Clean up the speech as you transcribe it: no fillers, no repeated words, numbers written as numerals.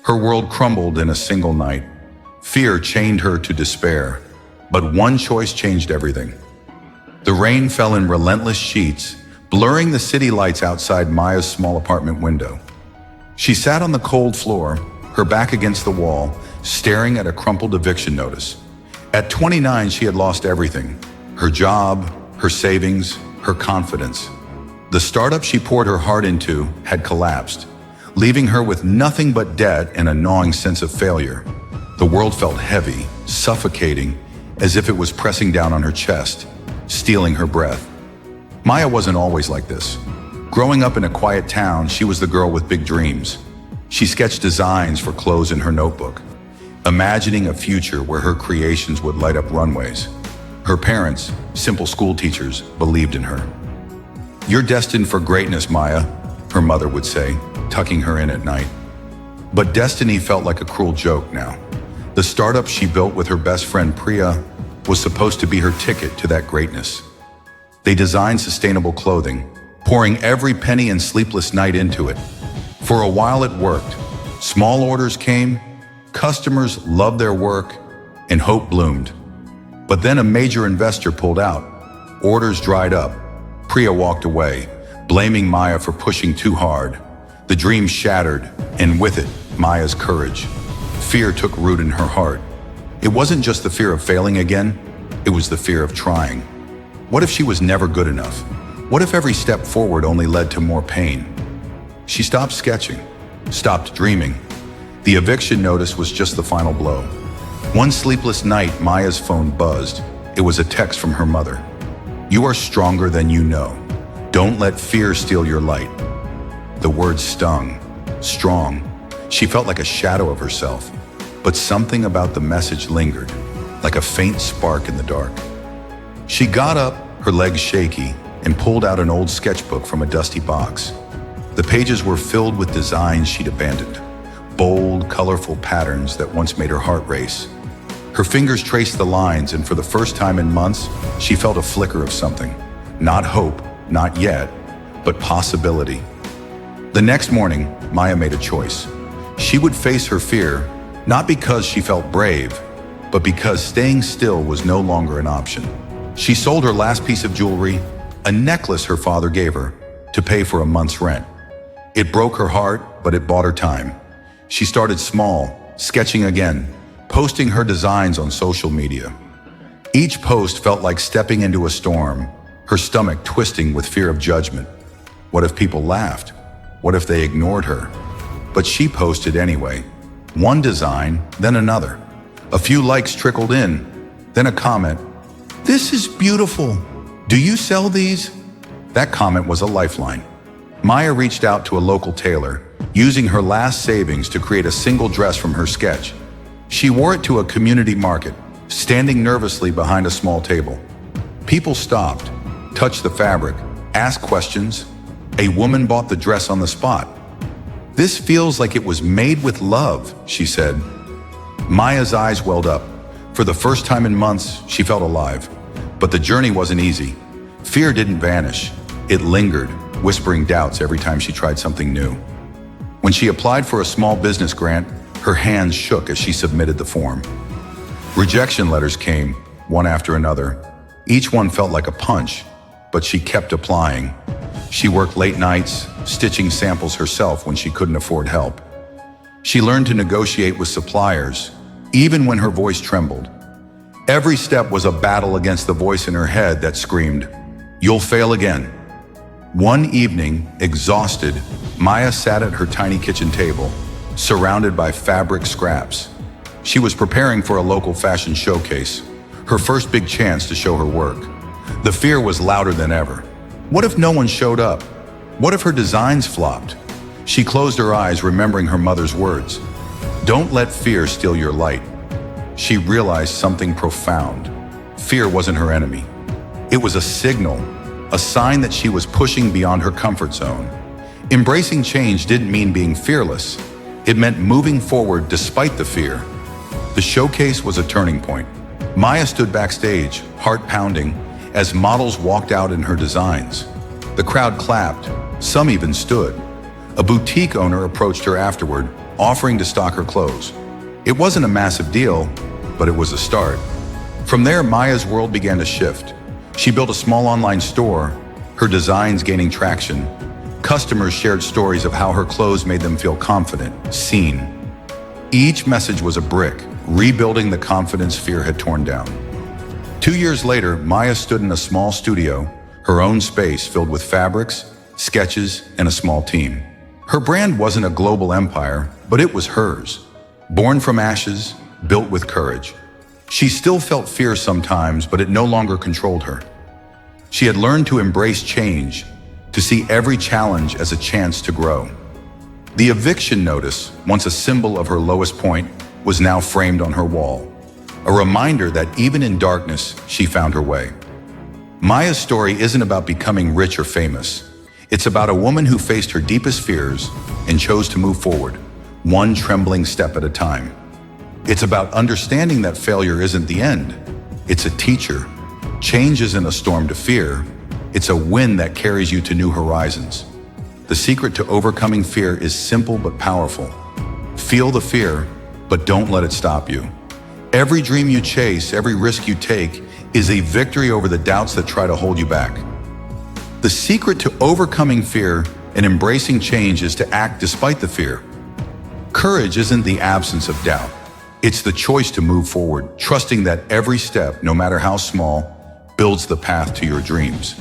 Her world crumbled in a single night. Fear chained her to despair, but one choice changed everything. The rain fell in relentless sheets, blurring the city lights outside Maya's small apartment window. She sat on the cold floor, her back against the wall, staring at a crumpled eviction notice. At 29, she had lost everything: her job, her savings, her confidence. The startup she poured her heart into had collapsed, leaving her with nothing but debt and a gnawing sense of failure. The world felt heavy, suffocating, as if it was pressing down on her chest, stealing her breath. Maya wasn't always like this. Growing up in a quiet town, she was the girl with big dreams. She sketched designs for clothes in her notebook, imagining a future where her creations would light up runways. Her parents, simple school teachers, believed in her. "You're destined for greatness, Maya," her mother would say, tucking her in at night. But destiny felt like a cruel joke now. The startup she built with her best friend Priya was supposed to be her ticket to that greatness. They designed sustainable clothing, pouring every penny and sleepless night into it. For a while it worked. Small orders came, customers loved their work, and hope bloomed. But then a major investor pulled out. Orders dried up. Priya walked away, blaming Maya for pushing too hard. The dream shattered, and with it, Maya's courage. Fear took root in her heart. It wasn't just the fear of failing again, it was the fear of trying. What if she was never good enough? What if every step forward only led to more pain? She stopped sketching, stopped dreaming. The eviction notice was just the final blow. One sleepless night, Maya's phone buzzed. It was a text from her mother. "You are stronger than you know. Don't let fear steal your light." The words stung. Strong. She felt like a shadow of herself. But something about the message lingered, like a faint spark in the dark. She got up, her legs shaky, and pulled out an old sketchbook from a dusty box. The pages were filled with designs she'd abandoned. Bold, colorful patterns that once made her heart race. Her fingers traced the lines, and for the first time in months, she felt a flicker of something. Not hope, not yet, but possibility. The next morning, Maya made a choice. She would face her fear, not because she felt brave, but because staying still was no longer an option. She sold her last piece of jewelry, a necklace her father gave her, to pay for a month's rent. It broke her heart, but it bought her time. She started small, sketching again, posting her designs on social media. Each post felt like stepping into a storm, her stomach twisting with fear of judgment. What if people laughed? What if they ignored her? But she posted anyway. One design, then another. A few likes trickled in, then a comment. "This is beautiful. Do you sell these?" That comment was a lifeline. Maya reached out to a local tailor, using her last savings to create a single dress from her sketch. She wore it to a community market, standing nervously behind a small table. People stopped, touched the fabric, asked questions. A woman bought the dress on the spot. "This feels like it was made with love," she said. Maya's eyes welled up. For the first time in months, she felt alive. But the journey wasn't easy. Fear didn't vanish. It lingered, whispering doubts every time she tried something new. When she applied for a small business grant, her hands shook as she submitted the form. Rejection letters came, one after another. Each one felt like a punch, but she kept applying. She worked late nights, stitching samples herself when she couldn't afford help. She learned to negotiate with suppliers, even when her voice trembled. Every step was a battle against the voice in her head that screamed, "You'll fail again." One evening, exhausted, Maya sat at her tiny kitchen table, surrounded by fabric scraps. She was preparing for a local fashion showcase, her first big chance to show her work. The fear was louder than ever. What if no one showed up? What if her designs flopped? She closed her eyes, remembering her mother's words. "Don't let fear steal your light." She realized something profound. Fear wasn't her enemy. It was a signal, a sign that she was pushing beyond her comfort zone. Embracing change didn't mean being fearless. It meant moving forward despite the fear. The showcase was a turning point. Maya stood backstage, heart pounding, as models walked out in her designs. The crowd clapped, some even stood. A boutique owner approached her afterward, offering to stock her clothes. It wasn't a massive deal, but it was a start. From there, Maya's world began to shift. She built a small online store, her designs gaining traction. Customers shared stories of how her clothes made them feel confident, seen. Each message was a brick, rebuilding the confidence fear had torn down. 2 years later, Maya stood in a small studio, her own space filled with fabrics, sketches, and a small team. Her brand wasn't a global empire, but it was hers. Born from ashes, built with courage. She still felt fear sometimes, but it no longer controlled her. She had learned to embrace change, to see every challenge as a chance to grow. The eviction notice, once a symbol of her lowest point, was now framed on her wall. A reminder that even in darkness, she found her way. Maya's story isn't about becoming rich or famous. It's about a woman who faced her deepest fears and chose to move forward, one trembling step at a time. It's about understanding that failure isn't the end. It's a teacher. Change isn't a storm to fear. It's a wind that carries you to new horizons. The secret to overcoming fear is simple but powerful. Feel the fear, but don't let it stop you. Every dream you chase, every risk you take, is a victory over the doubts that try to hold you back. The secret to overcoming fear and embracing change is to act despite the fear. Courage isn't the absence of doubt. It's the choice to move forward, trusting that every step, no matter how small, builds the path to your dreams.